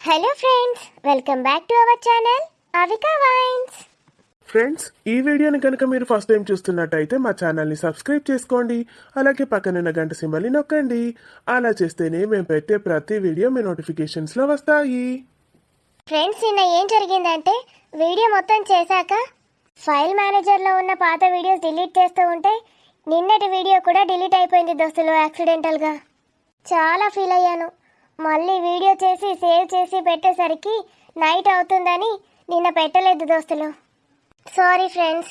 Hello friends, welcome back to our channel Avika wines. Friends, ఈ వీడియోని కనుక మీరు ఫస్ట్ టైం చూస్తున్నట్టయితే మా ఛానల్ని సబ్స్క్రైబ్ చేసుకోండి. అలాగే పక్కనున్న గంట సింబల్ని నొక్కండి. అలా చేస్తేనే మేము పెట్టే ప్రతి వీడియో మీ నోటిఫికేషన్స్లో వస్తాయి. ఫ్రెండ్స్, నిన్న ఏం జరిగిందంటే వీడియో మొత్తం చేశాక ఫైల్ మేనేజర్లో ఉన్న పాత వీడియోస్ డిలీట్ చేస్తూ ఉంటే నిన్నటి వీడియో కూడా డిలీట్ అయిపోయింది దోస్తులు, యాక్సిడెంటల్గా. చాలా ఫీల్ అయ్యాను. మళ్ళీ వీడియో చేసి సేవ్ చేసి పెట్టేసరికి నైట్ అవుతుందని నిన్న పెట్టలేదు దోస్తులు. Sorry friends.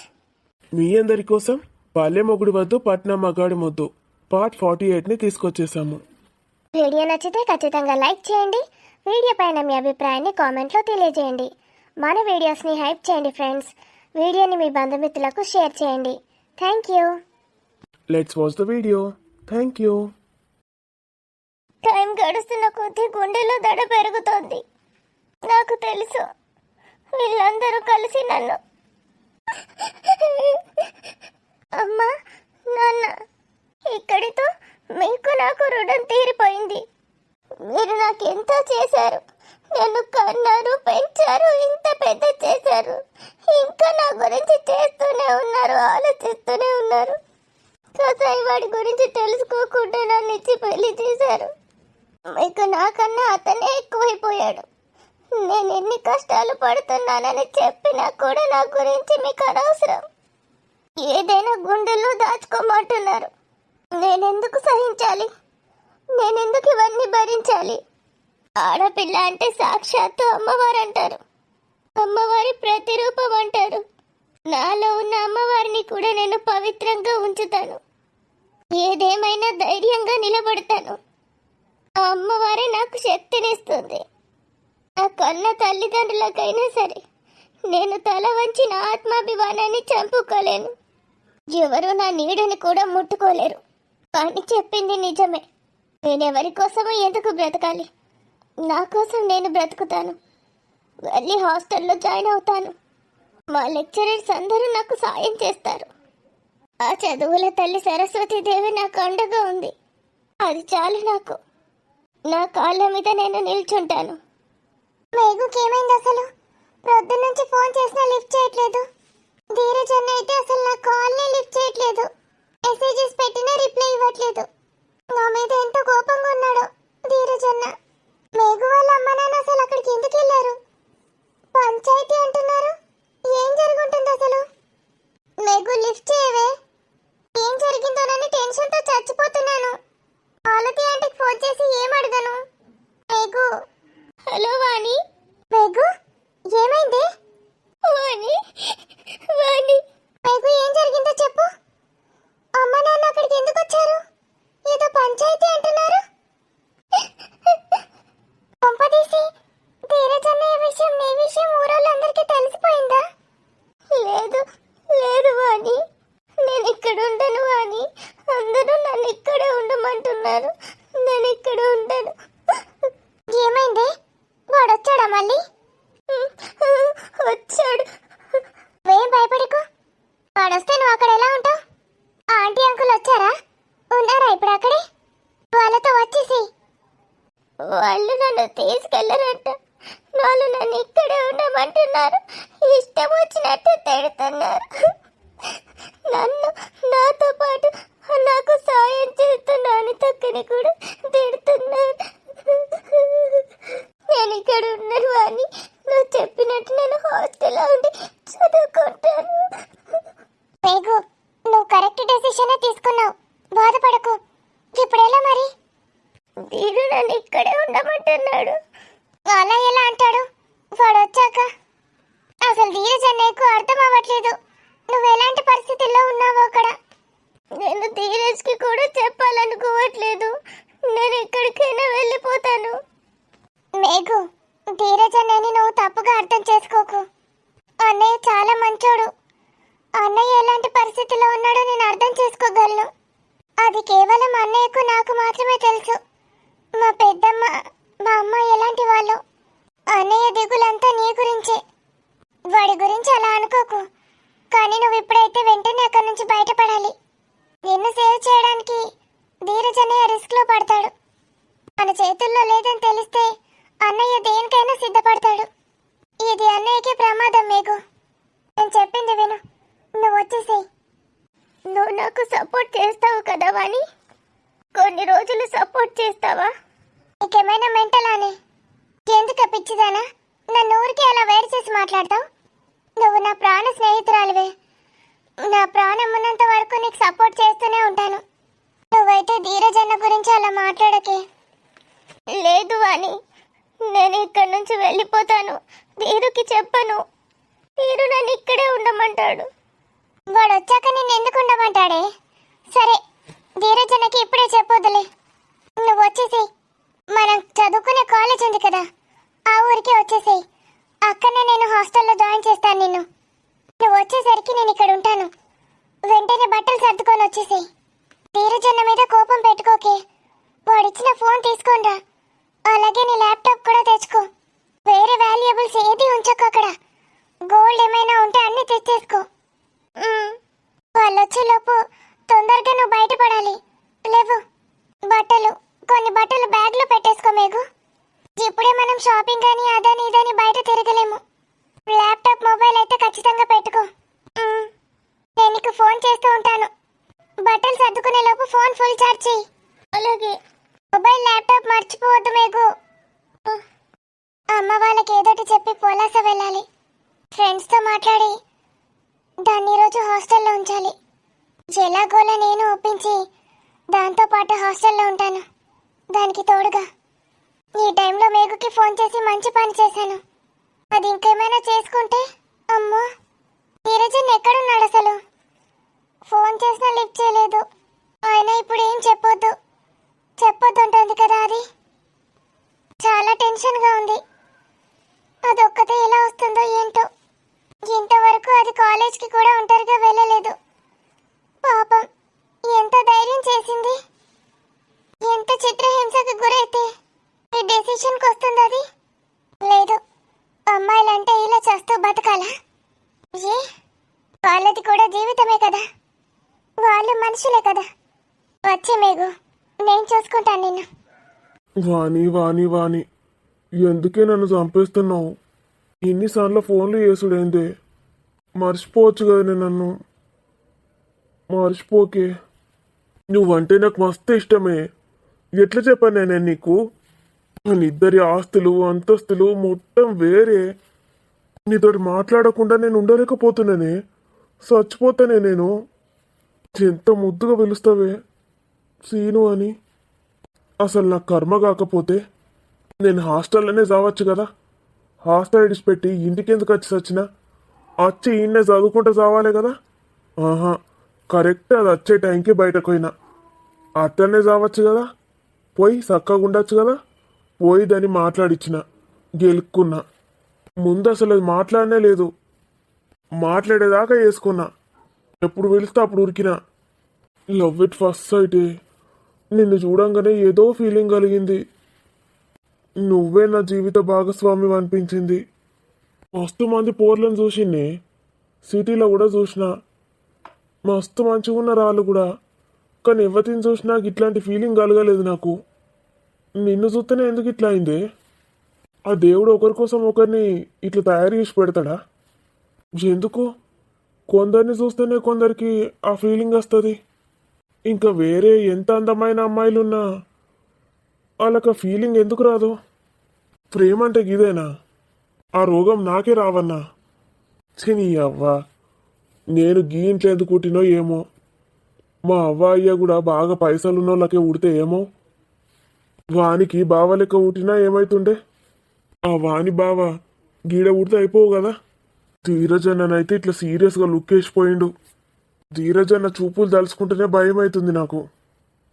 మీ అందరి కోసం పల్లె మొగుడు వద్దు పట్నం మగాడు ముద్దు పార్ట్ 48ని తీసుకొచ్చేసాము. వీడియో నచ్చితే ఖచ్చితంగా లైక్ చేయండి. వీడియో పైన మీ అభిప్రాయాన్ని కామెంట్లో తెలియజేయండి. మన వీడియోస్ని హైప్ చేయండి ఫ్రెండ్స్. వీడియోని మీ బంధుమిత్రులకు షేర్ చేయండి. Thank you. Let's watch the video. Thank you. Time గడుస్తున్న కొద్దీ గుండెలో దడ పెరుగుతోంది. నాకు తెలుసు వీళ్ళందరూ కలిసి నన్ను అమ్మా, నాన్న, ఇక్కడితో మీకు నాకు రుణం తీరిపోయింది. మీరు నాకు ఎంతో చేశారు. నన్ను కన్నారు, పెంచారు, ఇంత పెద్ద చేశారు. ఇంకా నా గురించి చేస్తూనే ఉన్నారు, ఆలోచిస్తూనే ఉన్నారు. కసాయి వాడి గురించి తెలుసుకోకుండా నన్ను ఇచ్చి పెళ్లి చేశారు. మీకు నాకన్నా అతనే ఎక్కువైపోయాడు. నేను ఎన్ని కష్టాలు పడుతున్నానని చెప్పినా కూడా నా గురించి మీకు అనవసరం. ఏదైనా గుండెల్లో దాచుకోమంటున్నారు. నేనెందుకు సహించాలి? నేనెందుకు ఇవన్నీ భరించాలి? ఆడపిల్ల అంటే సాక్షాత్తు అమ్మవారు అంటారు. అమ్మవారి ప్రతిరూపం అంటారు. నాలో ఉన్న అమ్మవారిని కూడా నేను పవిత్రంగా ఉంచుతాను. ఏదేమైనా ధైర్యంగా నిలబడతాను. ఆ అమ్మవారే నాకు శక్తినిస్తుంది. నా కన్న తల్లిదండ్రులకైనా సరే నేను తల వంచి నా ఆత్మాభిమానాన్ని చంపుకోలేను. ఎవరు నా నీడని కూడా ముట్టుకోలేరు. కానీ చెప్పింది నిజమే. నేనెవరి కోసమో ఎందుకు బ్రతకాలి? నా కోసం నేను బ్రతుకుతాను. వెళ్ళి హాస్టల్లో జాయిన్ అవుతాను. మా లెక్చరర్స్ అందరూ నాకు సాయం చేస్తారు. ఆ చదువుల తల్లి సరస్వతీదేవి నాకు అండగా ఉంది. అది చాలు నాకు. నా కాళ్ళ మీద నేను నిల్చుంటాను. మేఘుకేమైంది అసలు? ప్రొద్దున నుంచి ఫోన్ చేసినా లిఫ్ట్ చేయట్లేదు. ధీరజ్ అన్న అయితే అసలు నా కాల్ని లిఫ్ట్ చేయట్లేదు. మెసేజెస్ పెట్టినా రిప్లై ఇవ్వట్లేదు. నా మీద ఎంతో కోపంగా ఉన్నాడు ధీరజ్ అన్న. మేఘు వాళ్ళ అమ్మ నాన్న అసలు అక్కడికి ఎందుకు వెళ్ళారు? పంచాయతీ అంటున్నారు. ఏం జరుగుతుంది అసలు? మేఘు లిఫ్ట్ చేయవే. ఏం జరిగిందోనని టెన్షన్తో చచ్చిపోతున్నాను. ఆలతి ఆంటీకి ఫోన్ చేసి ఏం అడగను? మేఘు. హలో వాణి. మేఘు, ఏమైంది? వాణి, వాణి. మేఘు, ఏం జరిగిందో చెప్పు. అమ్మ నాన్న అక్కడికి ఎందుకు వచ్చారు? ఏదో పంచాయతీ అంటున్నారు. పంపదీసి ధీరజ్ అన్నయ్య విషయం, నీ విషయం ఊరోళ్ళందరికీ తెలిసిపోయిందా? లేదు లేదు వాణి, నేను ఇక్కడ ఉండను వాణి. అందరూ నన్ను ఇక్కడే ఉండమంటున్నారు. నేను ఇక్కడ ఉండను. ఏమైంది? వాడు వచ్చాడా మళ్ళీ? వచ్చాడు. ఏం భయపడకు. వాడు వస్తే నువ్వు అక్కడ ఎలా ఉంటావు? ఆంటీ అంకుల్ వచ్చారా? ఉన్నారా ఇప్పుడు అక్కడే? వాళ్ళతో వచ్చేసి. వాళ్ళు నన్ను తీసుకెళ్ళరంట. వాళ్ళు నన్ను ఇక్కడే ఉండమంటున్నారు. ఇష్టం వచ్చినట్టు తిడుతున్నారు. నన్ను, నాతో పాటు నాకు సాయం చేస్తున్నాను తక్కని కూడా తిడుతున్నారు. నేను ఇక్కడ ఉన్నాను అని నువ్వు చెప్పినట్టు నేను హాస్టల్లో ఉండి చదువుకుంటాను. మేఘు, నువ్వు కరెక్ట్ డెసిషన్ తీసుకున్నావు. బాధపడకు. ఇప్పుడు ఎలా మరి? వీడు నన్ను ఇక్కడే ఉండమంటున్నాడు. అలా ఎలా అంటాడు? వాడు వచ్చాక అసలు ధీరజ్ అన్నయ్యకు అర్థం అవ్వట్లేదు నువ్వు ఎలాంటి పరిస్థితుల్లో ఉన్నావో అక్కడ. నేను ధీరజ్కి కూడా చెప్పాలనుకోవట్లేదు. నేను ఎక్కడికైనా వెళ్ళిపోతాను. మేఘు, ధీరజ్ అన్నయ్యని నువ్వు తప్పుగా అర్థం చేసుకోకు. అన్నయ్య చాలా మంచోడు. అన్నయ్య ఎలాంటి పరిస్థితుల్లో ఉన్నాడో నేను అర్థం చేసుకోగలను. అది కేవలం అన్నయ్యకు నాకు మాత్రమే తెలుసు. మా పెద్దమ్మ, మా అమ్మ ఎలాంటి వాళ్ళు. అన్నయ్య దిగులంతా నీ గురించే. వాడి గురించి అలా అనుకోకు. కానీ నువ్వు ఇప్పుడైతే వెంటనే అక్కడి నుంచి బయటపడాలి. నిన్ను సేవ్ చేయడానికి ధీరజ్ అన్నయ్య రిస్క్లో పడతాడు. మన చేతుల్లో లేదని తెలిస్తే అన్నయ్య దేనికైనా సిద్ధపడతాడు. ఇది అన్నయ్యకి ప్రమాదం మేఘు. నేను చెప్పింది విను, నువ్వు వచ్చేసేయ్. నువ్వు నాకు సపోర్ట్ చేస్తావు కదా వాణి, కొన్ని రోజులు సపోర్ట్ చేస్తావా? నీకేమైనా మెంటలానే? ఎందుకు పిచ్చిదానా నన్ను ఊరికి అలా వేరు చేసి మాట్లాడతావు? నువ్వు నా ప్రాణ స్నేహితురాలివే. నా ప్రాణం ఉన్నంత వరకు నీకు సపోర్ట్ చేస్తూనే ఉంటాను. నువ్వైతే ధీరజన్న గురించి అలా మాట్లాడకే. లేదు వాణి, నేను ఇక్కడి నుంచి వెళ్ళిపోతాను. ధీరుకి చెప్పను. ధీరు నన్ను ఇక్కడే ఉండమంటాడు. వాడు వచ్చాక నేను ఎందుకు ఉండమంటాడే? సరే, ధీరజన్నకి ఇప్పుడే చెప్పొద్దులే. నువ్వు వచ్చేసేయ్. మనం చదువుకునే కాలేజ్ ఉంది కదా, ఆ ఊరికి వచ్చేసేయ్. అక్కడనే నేను హాస్టల్లో జాయిన్ చేస్తాను నిన్ను. నువ్వు వచ్చేసరికి నేను ఇక్కడ ఉంటాను. వెంటనే బట్టలు సర్దుకొని వచ్చేసేయ్. ధీరజన్న మీద కోపం పెట్టుకోకే. వాడిచ్చిన ఫోన్ తీసుకోండా. అలాగే నీ ల్యాప్టాప్ కూడా తెచ్చుకో. వేరే వాల్యుయబుల్స్ ఏది ఉంచకు అక్కడ. గోల్డ్ ఏమైనా ఉంటే అన్నీ తెచ్చేసుకో. వాళ్ళు వచ్చేలోపు తొందరగా నువ్వు బయటపడాలి. లేవు, కొన్ని బట్టలు బ్యాగ్లో పెట్టేసుకో మేఘు. ఇప్పుడే మనం షాపింగ్ అని అదని ఇదని బయట తిరగలేము. ల్యాప్టాప్ మొబైల్ అయితే ఖచ్చితంగా పెట్టుకో. నేను నీకు ఫోన్ చేస్తూ ఉంటాను. బట్టలు సర్దుకునే లోపు ఫోన్ ఫుల్ ఛార్జ్ చెయ్యి. అలాగే. మొబైల్ ల్యాప్టాప్ మర్చిపోవద్దు మేఘు. అమ్మ వాళ్ళకి ఏదోటి చెప్పి పోలాస వెళ్ళాలి. ఫ్రెండ్స్తో మాట్లాడి దాన్ని ఈరోజు హాస్టల్లో ఉంచాలి. ఎలాగోలా నేను ఒప్పించి దాంతో పాటు హాస్టల్లో ఉంటాను. దానికి తోడుగా ఈ టైంలో మేఘుకి ఫోన్ చేసి మంచి పని చేశాను. అది ఇంకేమైనా చేసుకుంటే అమ్మో, ధీరజన్ ఎక్కడున్నాడు అసలు? ఫోన్ చేసినా లిఫ్ట్ చేయలేదు. ఆయన ఇప్పుడు ఏం చెప్పొద్దు అంటుంది కదా. అది చాలా టెన్షన్గా ఉంది. అదొక్కతే ఎలా వస్తుందో ఏంటో. ఇంతవరకు అది కాలేజ్కి కూడా ఒంటరిగా వెళ్ళలేదు. పాపం, ఎంత ధైర్యం చేసింది. ఎంత చిత్రహింసకు గురైతే ఈ డెసిషన్కి వస్తుంది అది. లేదు, అమ్మాయిలంటే ఇలా చేస్తూ బతకాలా? ఏ, వాళ్ళది కూడా జీవితమే కదా, వాళ్ళు మనుషులే కదా. వచ్చే మేఘు, నేను చూసుకుంటాను నిన్ను. వాణి వాణి వాణి, ఎందుకే నన్ను చంపేస్తున్నావు? ఇన్నిసార్లు ఫోన్లు చేసుడేందే? మర్చిపోవచ్చు కదా నన్ను. మర్చిపోకే. నువ్వంటే నాకు మస్తు ఇష్టమే. ఎట్లా చెప్పాను నేను నీకు? మన ఇద్దరి ఆస్తులు అంతస్తులు మొత్తం వేరే. నీతోటి మాట్లాడకుండా నేను ఉండలేకపోతున్నానే. చచ్చిపోతానే నేను. ఎంత ముద్దుగా పిలుస్తావే సీను అని. అసలు నా కర్మ కాకపోతే నేను హాస్టల్లోనే చావచ్చు కదా. హాస్టల్ ఇడిచిపెట్టి ఇంటికి ఎందుకు వచ్చి చచ్చినా? వచ్చి ఈయన్నే చదువుకుంటూ చావాలి కదా. ఆహా, కరెక్ట్, అది వచ్చే టైంకి బయటకు పోయినా అట్లనే చావచ్చు కదా. పోయి చక్కగా ఉండొచ్చు కదా. పోయి దాన్ని మాట్లాడిచ్చిన, గెలుక్కున్నా. ముందు అసలు అది మాట్లాడనే లేదు. మాట్లాడేదాకా చేసుకున్నా. ఎప్పుడు పిలిస్తే అప్పుడు ఉరికినా. లవ్ ఇట్ ఫస్ట్ సైటే. నిన్ను చూడంగానే ఏదో ఫీలింగ్ కలిగింది. నువ్వే నా జీవిత భాగస్వామి అనిపించింది. మస్తు మంది పోర్లను చూసిండే, సిటీలో కూడా చూసిన. మస్తు మంచిగా ఉన్నారు వాళ్ళు కూడా. కానీ ఎవరిని చూసినా ఇట్లాంటి ఫీలింగ్ కలగలేదు నాకు. నిన్ను చూస్తేనే ఎందుకు ఇట్లా అయిందే? ఆ దేవుడు ఒకరి కోసం ఒకరిని ఇట్లా తయారు చేసి పెడతాడా? ఎందుకు? కొందరిని చూస్తేనే కొందరికి ఆ ఫీలింగ్ వస్తుంది. ఇంకా వేరే ఎంత అందమైన అమ్మాయిలున్నా వాళ్ళకి ఆ ఫీలింగ్ ఎందుకు రాదు? ప్రేమ అంటే ఇదేనా? ఆ రోగం నాకే రావన్నా. చిని అవ్వ, నేను గీ ఇంట్లో ఎందుకు పుట్టినో ఏమో. మా అవ్వ అయ్య కూడా బాగా పైసలున్న వాళ్ళకే ఉడితే ఏమో. వానికి బావ లెక్క ఉట్టినా ఏమైతుండే? ఆ వాని బావ గీడ ఉడితే అయిపోవు కదా. ధీరజన్ననైతే ఇట్లా సీరియస్గా లుక్ వేసిపోయిండు. ధీరజన్న చూపులు తలుచుకుంటేనే భయం అవుతుంది నాకు.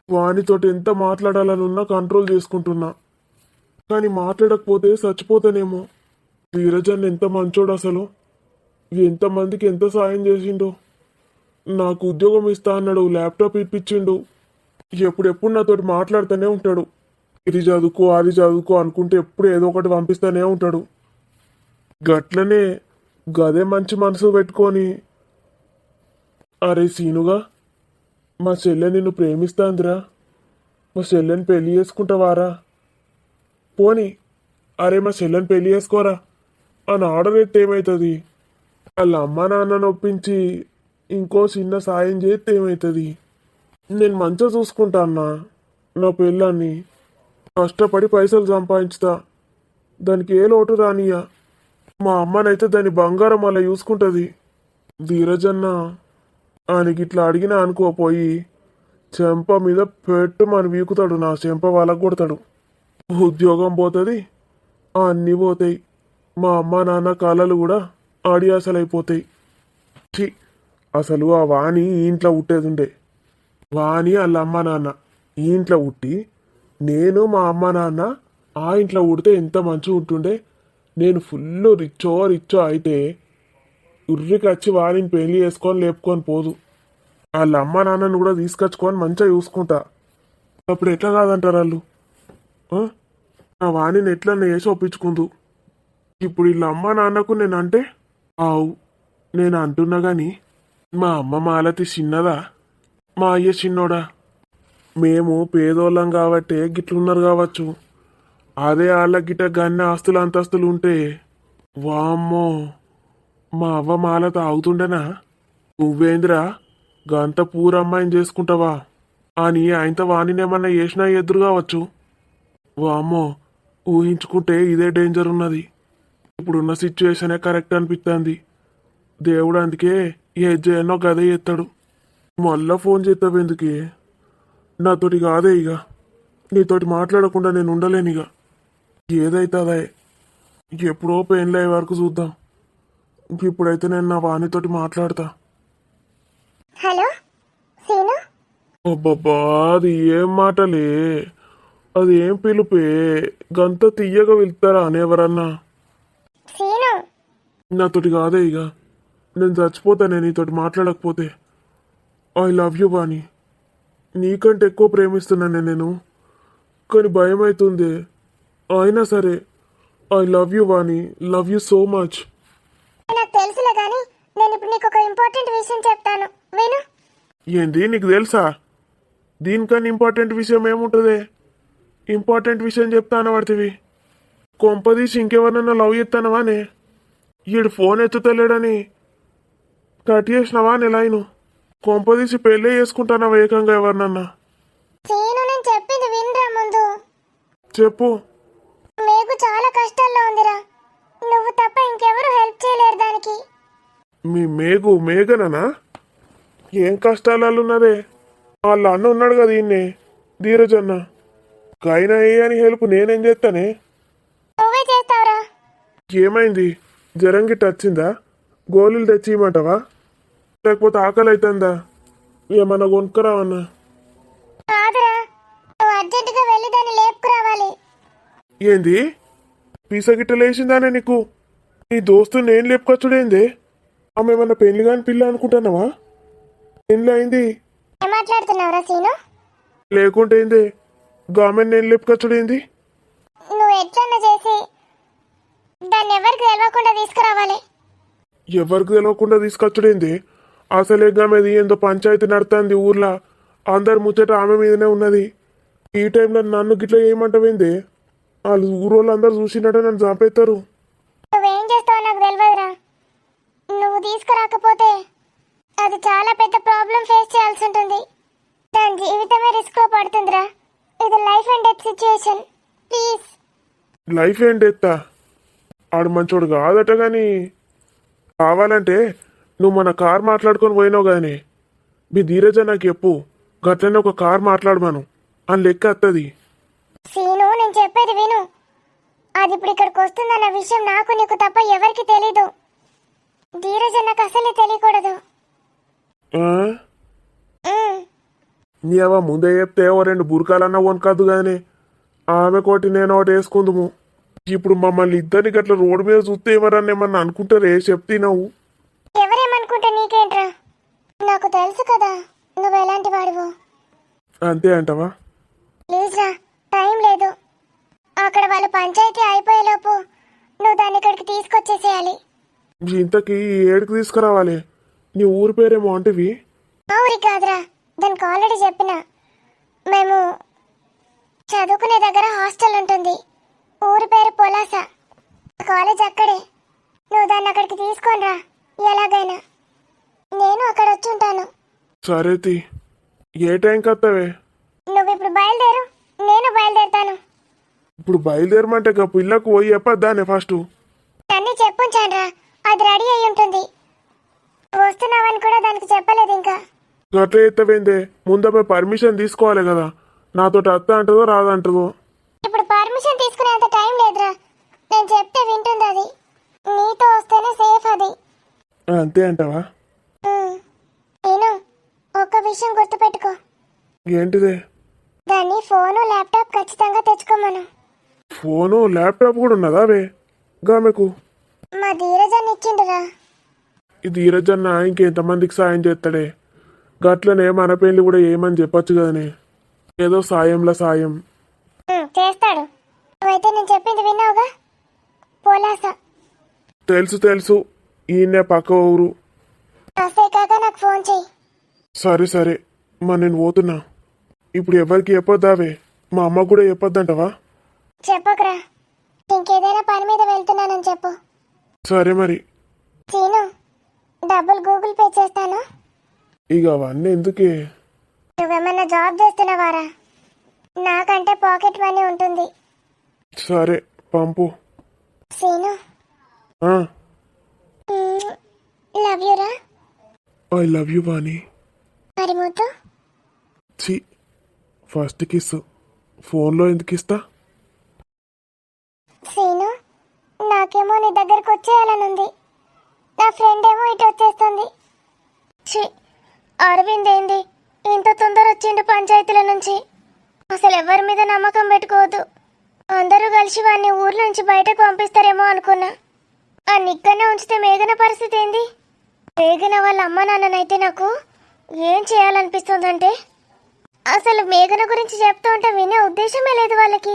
వానితోటి ఎంత మాట్లాడాలని ఉన్నా కంట్రోల్ చేసుకుంటున్నా. కానీ మాట్లాడకపోతే చచ్చిపోతానేమో. ధీరజన్ ఎంత మంచోడు అసలు. ఎంతమందికి ఎంత సాయం చేసిండు. నాకు ఉద్యోగం ఇస్తా అన్నాడు, ల్యాప్టాప్ ఇప్పించిండు. ఎప్పుడెప్పుడు నాతోటి మాట్లాడుతూనే ఉంటాడు. ఇది చదువుకో అది చదువుకో అనుకుంటే ఎప్పుడు ఏదో ఒకటి పంపిస్తూనే ఉంటాడు. గట్లనే గదే మంచి మనసు పెట్టుకొని, అరే సీనుగా, మా చెల్లె నిన్ను ప్రేమిస్తాందిరా, మా చెల్లెని పెళ్లి చేసుకుంటావారా? పోని అరే మా చెల్లెని పెళ్లి చేసుకోరా అని ఆర్డర్ ఎత్తే ఏమవుతుంది? వాళ్ళ అమ్మ నాన్నని ఒప్పించి ఇంకో చిన్న సాయం చేస్తే ఏమవుతుంది? నేను మంచిగా చూసుకుంటా అన్నా నా పెళ్ళాన్ని, కష్టపడి పైసలు సంపాదించుతా, దానికి ఏ లోటు రానియా. మా అమ్మనైతే దాని బంగారం అలా చూసుకుంటుంది. ధీరజన్న ఆయనకి ఇట్లా అడిగినా అనుకోపోయి చెంప మీద పెట్టు మన వీకుతాడు, నా చెంప వాళ్ళకు కొడతాడు. ఉద్యోగం పోతుంది, అన్నీ పోతాయి. మా అమ్మ నాన్న కళలు కూడా ఆడియాసలైపోతాయి. ఛీ, అసలు ఆ వాణి ఈ ఇంట్లో ఉట్టేది ఉండే. వాణి వాళ్ళ అమ్మ నాన్న ఈ ఇంట్లో ఉట్టి నేను మా అమ్మ నాన్న ఆ ఇంట్లో ఉడితే ఎంత మంచిగా ఉంటుండే. నేను ఫుల్ రిచ్చో అయితే ఉర్రికి వచ్చి వాణిని పెళ్లి చేసుకొని లేపుకొని పోదు. వాళ్ళ అమ్మ నాన్నని కూడా తీసుకొచ్చుకొని మంచిగా చూసుకుంటా. అప్పుడు ఎట్లా కాదంటారు వాళ్ళు? నా వాణిని ఎట్లా వేసి ఒప్పించుకుందు. ఇప్పుడు వీళ్ళ అమ్మ నాన్నకు నేను అంటే ఆవు నేను అంటున్నా కానీ మా అమ్మ మాలతి చిన్నదా, మా అయ్య చిన్నోడా? మేము పేదోళ్ళం కాబట్టి గిట్లున్నారు కావచ్చు. అదే వాళ్ళ గిట్ట గన్న ఆస్తులు అంతస్తులు ఉంటే వామ్మో మా అవ్వ మాలత ఆగుతుండేనా? నువ్వేంద్రా గంత పూరమ్మాయిని చేసుకుంటావా అని ఆయనతో వాణినేమన్నా చేసినా ఎదురు కావచ్చు. వామ్మో ఊహించుకుంటే ఇదే డేంజర్ ఉన్నది. ఇప్పుడున్న సిచ్యువేషనే కరెక్ట్ అనిపిస్తుంది. దేవుడు అందుకే ఏ చేయనో గదే ఎత్తాడు. మళ్ళా ఫోన్ చేస్తావు ఎందుకే? నాతోటి కాదే ఇక, నీతోటి మాట్లాడకుండా నేను ఉండలేను ఇక. ఏదైతుందా ఎప్పుడో పెయిన్లు అయ్యే వరకు చూద్దాం. ఇప్పుడైతే నేను నా వాణితోటి మాట్లాడతా. హలో సీను, అబ్బబ్బా అది ఏం మాటలే, అది ఏం పిలుపే, గంత తీయగా వెళ్తారా అని ఎవరన్నా? సీను, నాతోటి కాదే ఇక, నేను చచ్చిపోతానే నీతోటి మాట్లాడకపోతే. ఐ లవ్ యూ వాణి, నీకంటే ఎక్కువ ప్రేమిస్తున్నానే నేను, కానీ భయం అవుతుంది. అయినా సరే I love you Vani, love you so much. నాకు తెలుసులే కానీ నేను ఇప్పుడు నీకు ఒక ఇంపార్టెంట్ విషయం చెప్తాను, విను. ఏంది నీకు తెలుసా? దీనికన్నా ఇంపార్టెంట్ విషయం ఏముంటుంది? ఇంపార్టెంట్ విషయం చెప్తాను పడుతుంది. కొంపదీసి ఇంకెవరన్నా లవ్ చేస్తానవానే? ఈడు ఫోన్ ఎత్తుతలేడని కట్ చేసినవా లైను? కొంపదీసి పెళ్ళే చేసుకుంటానవా ఏకంగా ఎవరినన్నా? సీను, నేను చెప్పింది వినరా ముందు. చెప్పు. మేకు చాలా కష్టాల్లో ఉందిరా, నువ్వు తప్ప ఇంకెవరు హెల్ప్ చేయలేరు దానికి. మీ మేఘననా? ఏం కష్టాలు ఉన్నదే? వాళ్ళ అన్న ఉన్నాడు కదా ఈయన్నే ధీరజన్న, కైనా ఏ అని హెల్ప్ నేనేం చేస్తానే? నువ్వే చేస్తావురా. ఏమైంది? జ్వరం గిట్ట వచ్చిందా? గోళీలు తెచ్చి ఇవ్వమంటావా? లేకపోతే ఆకలి అవుతుందా? ఏమన్నా కొనుక్కరావన్నా? కాదురా, నువ్వు అర్జెంటుగా వెళ్ళి దాన్ని లేపుకురావాలి. ఏంది పీస గిట్ట లేచిందానే నీకు? నీ దోస్తు నేను లేపుకొచ్చుడేంది? ఆమె ఏమన్నా పెళ్లి కాని పిల్ల అనుకుంటున్నావా? పెళ్ళి అయింది. ఏం మాట్లాడుతున్నావురా సీను? లేకుంటే ఏంది గవర్నమెంట్ నేను లేపుకొచ్చుడేంది? నువ్వు ఎట్లన్నా చేసి దాన్ని ఎవరికి తెలియకుండా తీసుకురావాలి. ఎవరికి తెలియకుండా తీసుకొచ్చుడేంది? అసలే గమేది ఏందో పంచాయతీ నడుతుంది ఊర్లో, అందరు ముచ్చట ఆమె మీదనే ఉన్నది. ఈ టైంలో నన్ను గిట్ల ఏమంటావేంది? వాళ్ళు ఊరోళ్ళు అందరు చూసినట్టే నన్ను చంపేస్తారు. నువ్వేం చేస్తావో నాకు తెలియదురా. నువ్వు తీసుకురాకపోతే అది చాలా పెద్ద ప్రాబ్లం ఫేస్ చేయాల్సి ఉంటుంది. దాని జీవితమే రిస్క్ లో పడుతుందిరా. ఇది life and death situation. Please. Life ఏంటి ఎత్తా? ఆడు మంచోడు కాదట కానీ కావాలంటే నువ్వు మన కార్ మాట్లాడుకొని పోయినావు కానీ మీ ధీరజ నాకు చెప్పు, గట్లనే ఒక కార్ మాట్లాడమను అని లెక్క వస్తుంది. సీను, నేను చెప్పేది విను. అది ఇప్పుడు ఇక్కడికి వస్తుందన్న విషయం నాకు నీకు తప్ప ఎవరికి తెలీదు. ధీరజ నాకు అసలే తెలియకూడదు. నీ అవ ముందే చెప్తే ఓ 2 బురకాలన్నా వనకద్దు కానీ ఆమె కోటి నేను ఒకటి వేసుకుందుము. ఇప్పుడు మమ్మల్ని ఇద్దరిని గట్ల రోడ్డు మీద చూస్తే ఏమన్నా అనుకుంటారే? చెప్తే నువ్వు ఎవరేమనుకుంటే నీకేంట్రా? నాకు తెలుసు కదా నువ్వు ఎలాంటి వాడివో. అంతే అంటావా? ప్లీజ్ రా, టైం లేదు. అక్కడ వాళ్ళ పంచాయతీ అయిపోయేలోపు నువ్వు దాన్ని ఇక్కడికి తీసుకొచ్చేసేయాలి. ఇంతకీ ఏడుకు తీసుకురావాలి? నీ ఊరి పేరేమో అంటివి? మా ఊరి కాదురా, దానికి ఆల్రెడీ చెప్పిన. మేము చదువుకునే దగ్గర హాస్టల్ ఉంటుంది. ఊరి పేరు పొలాస. సరే తీ. ఏ టైంకి వస్తావే? నువ్వు ఇప్పుడు బయలుదేరు, నేను బయలుదేరుతాను. ఇప్పుడు బయలుదేరమంటే ఇక పిల్లకు పోయి చెప్పొద్దానే ఫస్ట్. అన్నీ చెప్పుంచానురా, అది రెడీ అయి ఉంటుంది. వస్తున్నావని కూడా దానికి చెప్పలేదు ఇంకా. గట్ల ఎత్తవేందే? ముందమే పర్మిషన్ తీసుకోవాలి కదా. నాతో అత్త అంటదో రాదంటదో. ఇప్పుడు పర్మిషన్ తీసుకునేంత టైం లేదురా. నేను చెప్తే వింటుంది అది. నీతో వస్తేనే సేఫ్ అది. అంతే అంటావా? నేను ఒక్క విషయం గుర్తుపెట్టుకో. ఏంటిదే? దాన్ని ఫోను ల్యాప్టాప్ ఖచ్చితంగా తెచ్చుకోమను. ఫోను ల్యాప్టాప్ కూడా ఉన్నదా వే గామెకు? మా ధీరజాన్ని ఇచ్చిండురా. ఈ ధీరజన్న ఇంకెంతమందికి సాయం చేస్తాడే? గట్లనే మన పెళ్లి కూడా ఏమని చెప్పొచ్చు కదనే. ఏదో సాయంలా సాయం. చేస్తాడు. నువ్వైతే నేను చెప్పింది విన్నావుగా. పోలాస తెలుసు తెలుసు, ఈయనే పక్క ఊరు. కాక నాకు ఫోన్ చెయ్యి. సరే సరే, మరి నేను పోతున్నా. ఇప్పుడు ఎవరికి చెప్పొద్దావే? మా అమ్మ కూడా చెప్పొద్దంటవా? చెప్పకురా. ఇంకేదైనా పని మీద వెళ్తున్నానని చెప్పు. సరే మరి. చీను, డబ్బులు గూగుల్ పే చేస్తాను. ఇక అవన్నీ ఎందుకే? నువ్వేమన్నా జాబ్ చేస్తున్నావారా? నాకంటే పాకెట్ మనీ ఉంటుంది. సరే పంపు. సీను, లవ్ యూరా. I love you Vani. మరి ముద్దు. చి, ఫస్ట్ కిస్ ఫోన్లో ఎందుకు ఇస్తా? సీను, నాకేమో నీ దగ్గరకు వచ్చేయాలనుంది. నా ఫ్రెండ్ ఏమో ఇటు వచ్చేస్తుంది. ఛీ, అరవింద్ ఏంది ఇంత తొందర వచ్చిండు పంచాయతీల నుంచి? అసలు ఎవరి మీద నమ్మకం పెట్టుకోవద్దు. అందరూ కలిసి వాడిని ఊర్ల నుంచి బయటకు పంపిస్తారేమో అనుకున్నా. అన్ని ఇక్కడనే ఉంచితే మేఘన పరిస్థితి ఏంది? మేఘన వాళ్ళ అమ్మ నాన్ననైతే నాకు ఏం చేయాలనిపిస్తుందంటే, అసలు మేఘన గురించి చెప్తూ ఉంటే వినే ఉద్దేశమే లేదు వాళ్ళకి.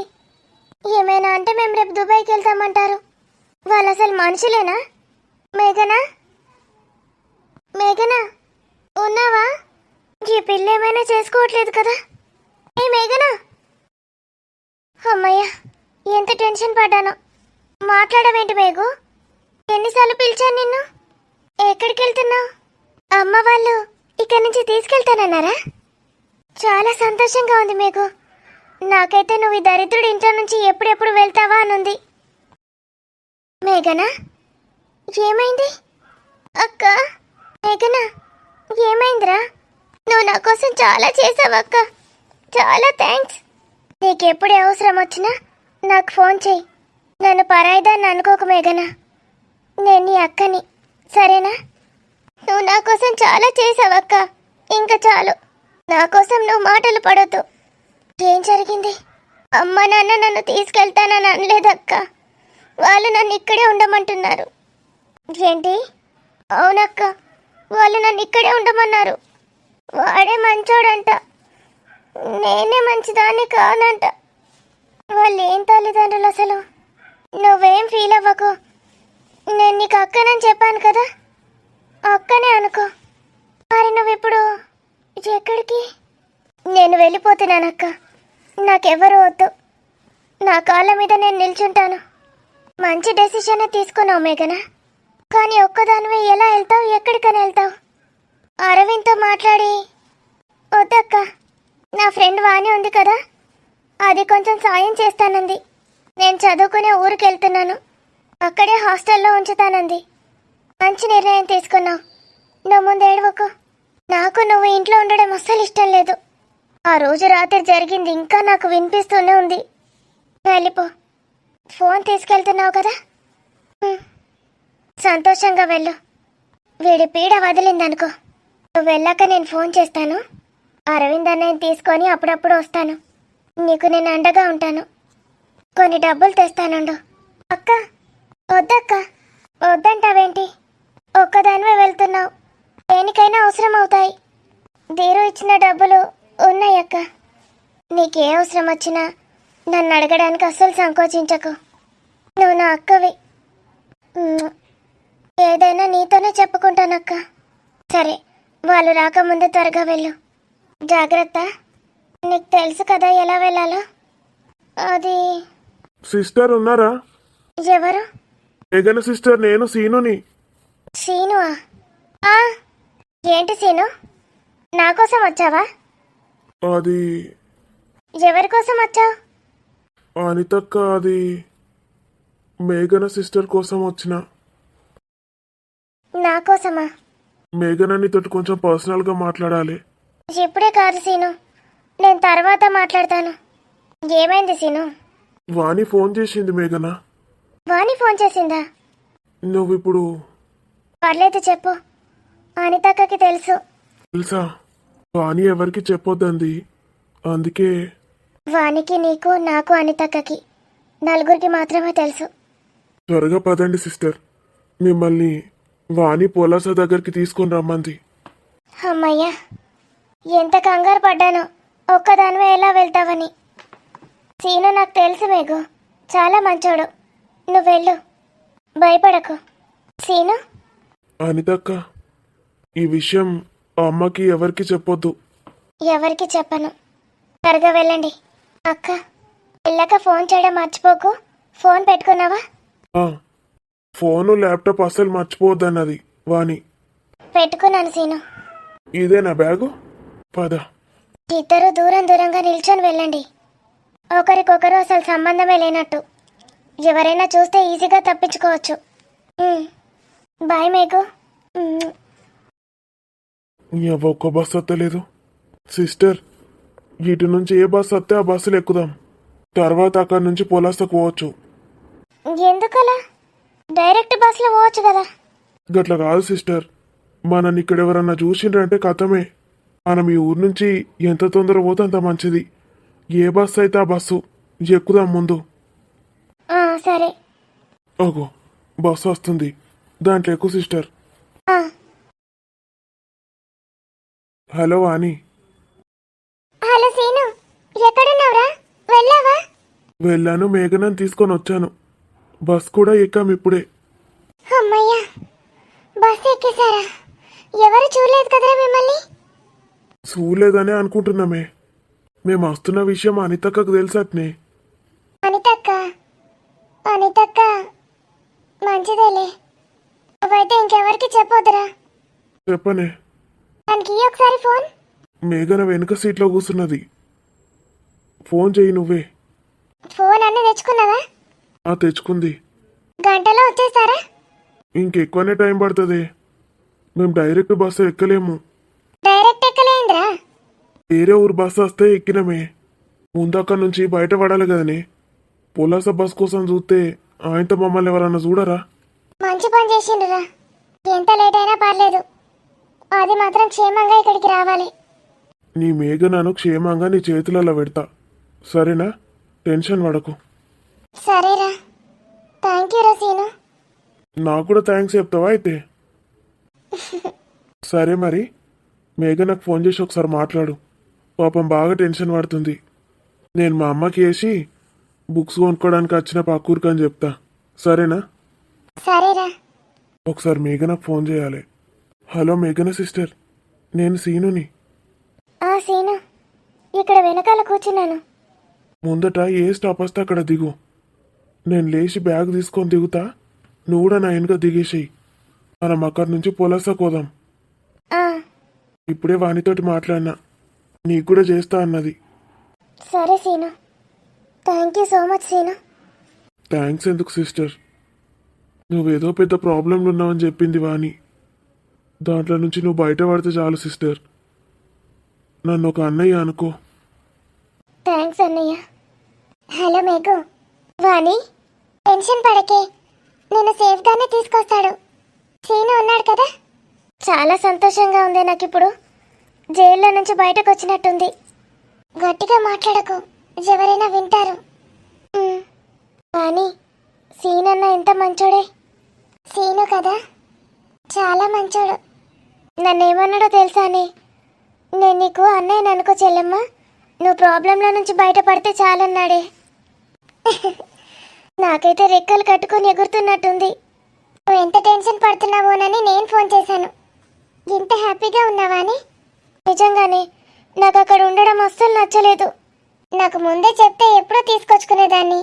ఏమైనా అంటే మేము రేపు దుబాయ్కి వెళ్తామంటారు. వాళ్ళు అసలు మనుషులేనా? మేఘనా, మేఘనా ఉన్నావా? ఈ పిల్ల ఏమైనా చేసుకోవట్లేదు కదా? ఏ మేఘనా! అమ్మయ్య, ఎంత టెన్షన్ పడ్డానో. మాట్లాడవేంటి మేఘు? ఎన్నిసార్లు పిలిచాను నిన్ను? ఎక్కడికి వెళ్తున్నావు? అమ్మ వాళ్ళు ఇక్కడి నుంచి తీసుకెళ్తానన్నారా? చాలా సంతోషంగా ఉంది మేఘు. నాకైతే నువ్వు ఈ దరిద్రుడి ఇంట్లో నుంచి ఎప్పుడెప్పుడు వెళ్తావా అనుంది. మేఘనా, ఏమైంది? అక్క, మేఘనా ఏమైందిరా? నువ్వు నా కోసం చాలా చేసావక్క. చాలా థ్యాంక్స్. నీకెప్పుడు అవసరం వచ్చినా నాకు ఫోన్ చేయి. నన్ను పరాయిదాన్ని అనుకోకు మేఘనా. నేను నీ అక్కని, సరేనా? నువ్వు నా కోసం చాలా చేసావక్క. ఇంకా చాలు. నా కోసం నువ్వు మాటలు పడొద్దు. ఏం జరిగింది? అమ్మ నాన్న నన్ను తీసుకెళ్తానని అనలేదక్క. వాళ్ళు నన్ను ఇక్కడే ఉండమంటున్నారు. ఏంటి? అవునక్క, వాళ్ళు నన్ను ఇక్కడే ఉండమన్నారు. వాడే మంచోడంట, నేనే మంచిదాన్ని కానంట. వాళ్ళు ఏం తల్లిదండ్రులు అసలు. నువ్వేం ఫీల్ అవ్వకు. నేను నీకు అక్కనని చెప్పాను కదా, అక్కనే అనుకో. మరి నువ్విప్పుడు ఎక్కడికి? నేను వెళ్ళిపోతున్నానక్క. నాకెవరు వద్దు. నా కాళ్ళ మీద నేను నిల్చుంటాను. మంచి డెసిషనే తీసుకున్నావు మేఘనా. కానీ ఒక్కదానివే ఎలా వెళ్తావు? ఎక్కడికని వెళ్తావు? అరవింద్తో మాట్లాడి. వద్దక్క, నా ఫ్రెండ్ వాణి ఉంది కదా, అది కొంచెం సాయం చేస్తానంది. నేను చదువుకునే ఊరికి వెళ్తున్నాను. అక్కడే హాస్టల్లో ఉంచుతానంది. మంచి నిర్ణయం తీసుకున్నావు. నువ్వు ముందు ఏడవకు. నాకు నువ్వు ఇంట్లో ఉండడం అస్సలు ఇష్టం లేదు. ఆ రోజు రాత్రి జరిగింది ఇంకా నాకు వినిపిస్తూనే ఉంది. వెళ్ళిపో. ఫోన్ తీసుకెళ్తున్నావు కదా, సంతోషంగా వెళ్ళు. వీడి పీడ వదిలిందనుకో. నువ్వు వెళ్ళాక నేను ఫోన్ చేస్తాను. అరవింద్ అన్నయ్యని తీసుకొని అప్పుడప్పుడు వస్తాను. నీకు నేను అండగా ఉంటాను. కొన్ని డబ్బులు తెస్తానుండు. అక్క, వద్దక్క. వద్దంటావేంటి? ఒక్కదానివే వెళ్తున్నావు. దేనికైనా అవసరం అవుతాయి. ధీరు ఇచ్చిన డబ్బులు ఉన్నాయక్క. నీకే అవసరం వచ్చినా నన్ను అడగడానికి అస్సలు సంకోచించకు. నువ్వు నా అక్కవి. ఏదైనా నీతోనే చెప్పుకుంటానక్క. సరే, వాళ్ళు రాకముందే త్వరగా వెళ్ళు. జాగ్రత్త. నీకు తెలుసు కదా ఎలా వెళ్ళాలో. అది సిస్టర్ ఉన్నారా? ఎవరు? మేఘన సిస్టర్, నేను సీనుని. సీనువా? ఏంటి సీను, నా కోసం వచ్చావా? అది ఎవరి కోసం వచ్చావు? అనితక్క, అది మేఘన సిస్టర్ కోసం వచ్చిన. నా కోసమా? మేఘన నీతోటి కొంచెం పర్సనల్గా మాట్లాడాలి. ఇప్పుడే కాదు సీను, నేను తర్వాత మాట్లాడతాను. ఏమైంది సీను? వాణి ఫోన్ చేసింది మేఘన. వాణి ఫోన్ చేసిందా? నువ్విప్పుడు పర్లేదు చెప్పు. అనితక్కకి తెలుసు. తెలుసా? వాణి ఎవరికి చెప్పొద్దంది. అందుకే వానికి, నీకు, నాకు, అనితక్కకి నలుగురికి మాత్రమే తెలుసు. త్వరగా పదండి సిస్టర్, మిమ్మల్ని వాణి పోలాస దగ్గరికి తీసుకొని రమ్మంది. అమ్మయ్యా, ఎంత కంగారు పడ్డానో ఒక్కదానివే ఎలా వెళ్తావని. సీను నాకు తెలుసు మేఘు, చాలా మంచోడు. నువ్వు వెళ్ళు, భయపడకు. సీను, అనితక్క, ఈ విషయం అమ్మకి ఎవరికి చెప్పొద్దు. ఎవరికి చెప్పను. త్వరగా వెళ్ళండి. అక్క, వెళ్ళాక ఫోన్ చేయడం మర్చిపోకు. ఫోన్ పెట్టుకున్నావా? ఆ, ఫోను ల్యాప్టాప్ అస్సలు మర్చిపోవద్దన్నది వాణి. పెట్టుకున్నాను సీను. ఇదే నా బ్యాగు. పద. ఇద్దరు దూరం దూరంగా నిల్చొని వెళ్ళండి. ఒకరికొకరు అసలు సంబంధమే లేనట్టు. ఎవరైనా చూస్తే ఈజీగా తప్పించుకోవచ్చు. బాయ్ మేఘు. ఒక్క బస్సు వస్తలేదు సిస్టర్. ఇటు నుంచి ఏ బస్సు వస్తే ఆ బస్సులు ఎక్కుదాం. తర్వాత అక్కడి నుంచి పొలాసకు పోవచ్చు. ఎందుకలా? డైరెక్ట్ బస్సులో పోవచ్చు కదా. గట్ల కాదు సిస్టర్, మనని ఇక్కడ ఎవరన్నా చూసిండ్రంటే కథమే. మనం ఈ ఊరు నుంచి ఎంత తొందర పోతే అంత మంచిది. ఏ బస్సు అయితే ఆ బస్సు ఎక్కుదాం ముందు. సరే. ఓగో, బస్సు వస్తుంది, దాంట్లో ఎక్కువ sister. Hello Vani. Hello Seenu, ఎక్కడున్నావురా? వెళ్ళావా? వెళ్ళాను, మేఘనని తీసుకొని వచ్చాను. బస్ కూడా ఎక్కాం ఇప్పుడే. అమ్మయ్యా, బస్ ఎక్కేశారా? ఎవరు చూడలేదు కదరా మిమ్మల్ని? చూడలేదనే అనుకుంటున్నామే. మేము వస్తున్న విషయం అనితక్కకు తెలుసట్నే. అనితక్క, అనితక్క మంచిదేలే. నువ్వైతే ఇంకెవరికి చెప్పొద్దురా. చెప్పనే. దానికి ఒకసారి ఫోన్. మేఘన వెనుక సీట్లో కూర్చున్నది. ఫోన్ చెయ్యి నువ్వే. ఫోన్ అన్నీ తెచ్చుకున్నావా? తెచ్చుకుంది. గంటలో వచ్చేస్తారా? ఇంకెక్కువనే టైం పడుతుంది. మేము డైరెక్ట్ బస్సు ఎక్కలేము. డైరెక్ట్ ఎక్కలేంద్రా? వేరే ఊరు బస్సు వస్తే ఎక్కినమే. ముందక్కడి నుంచి బయట పడాలి కదనే. పొలాస బస్ కోసం చూస్తే ఆయనతో మమ్మల్ని ఎవరన్నా చూడరా? మంచి పని చేసిండురా. ఎంత లేట్ అయినా పర్లేదు, అది మాత్రం క్షేమంగా ఇక్కడికి రావాలి. నీ మేఘనను క్షేమంగా నీ చేతులలో పెడతా, సరేనా? టెన్షన్ పడకు. సరేరా. థ్యాంక్ యూ రా సీను. నాకు కూడా థ్యాంక్స్ చెప్తావా అయితే? సరే మరి, మేఘనకు ఫోన్ చేసి ఒకసారి మాట్లాడు. పాపం బాగా టెన్షన్ పడుతుంది. నేను మా అమ్మకి వేసి బుక్స్ కొనుక్కోవడానికి వచ్చిన పక్కూరికి అని చెప్తా, సరేనా? సరేరా. ఒకసారి మేఘనకు ఫోన్ చేయాలి. హలో మేఘన సిస్టర్, నేను సీనుని. సీను, ఇక్కడ వెనకాల కూర్చున్నాను. ముందట ఏ స్టాప్ వస్తే అక్కడ దిగు. నేను లేచి బ్యాగ్ తీసుకొని దిగుతా, నువ్వు కూడా నా వెనుక దిగేసేయి. మనం అక్కడి నుంచి పొలాస కోదాం. ఇప్పుడే వానితోటి మాట్లాడినా, నీకు కూడా చేస్తా అన్నది. సరే Seenu. Thank you so much Seenu. Thanks ఎందుకు సిస్టర్, నువ్వేదో పెద్ద ప్రాబ్లంలో ఉన్నావని చెప్పింది వాణి. దాంట్లో నుంచి నువ్వు బయట పడితే చాలు సిస్టర్. నన్ను ఒక అన్నయ్య అనుకో. థ్యాంక్స్ అన్నయ్య. హలో మేఘు. వాణి, టెన్షన్ పడకే, నేను సేఫ్గానే తీసుకొస్తాడు. సీను ఉన్నాడు కదా. చాలా సంతోషంగా ఉంది నాకు ఇప్పుడు. జైల్లో నుంచి బయటకు వచ్చినట్టుంది. గట్టిగా మాట్లాడకు, ఎవరైనా వింటారు. వాణి, సీనన్న ఎంత మంచోడే. సీను కదా, చాలా మంచోడు. నన్నేమన్నాడో తెలుసానే? నేను నీకు అన్నయ్యని అనుకో చెల్లెమ్మ, నువ్వు ప్రాబ్లంలో నుంచి బయటపడితే చాలన్నాడే. నాకైతే రెక్కలు కట్టుకొని ఎగురుతున్నట్టుంది. నువ్వు ఎంత టెన్షన్ పడుతున్నావోనని నేను ఫోన్ చేశాను. ఇంత హ్యాపీగా ఉన్నావా అని? నిజంగానే నాకు అక్కడ ఉండడం అస్సలు నచ్చలేదు. నాకు ముందే చెప్తే ఎప్పుడూ తీసుకొచ్చుకునేదాన్ని.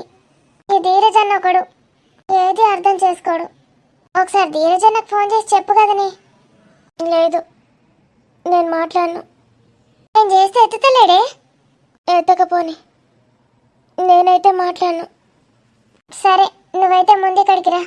ఈ ధీరజన్న ఒకడు ఏది అర్థం చేసుకోడు. ఒకసారి ధీరజన్నకు ఫోన్ చేసి చెప్పు కదనే. లేదు, నేను మాట్లాడను. నేను చేస్తే ఎత్తుతలేడే. ఎత్తకపోని నేనైతే మాట్లాడను. సరే నువ్వైతే ముందు ఇక్కడికి రా.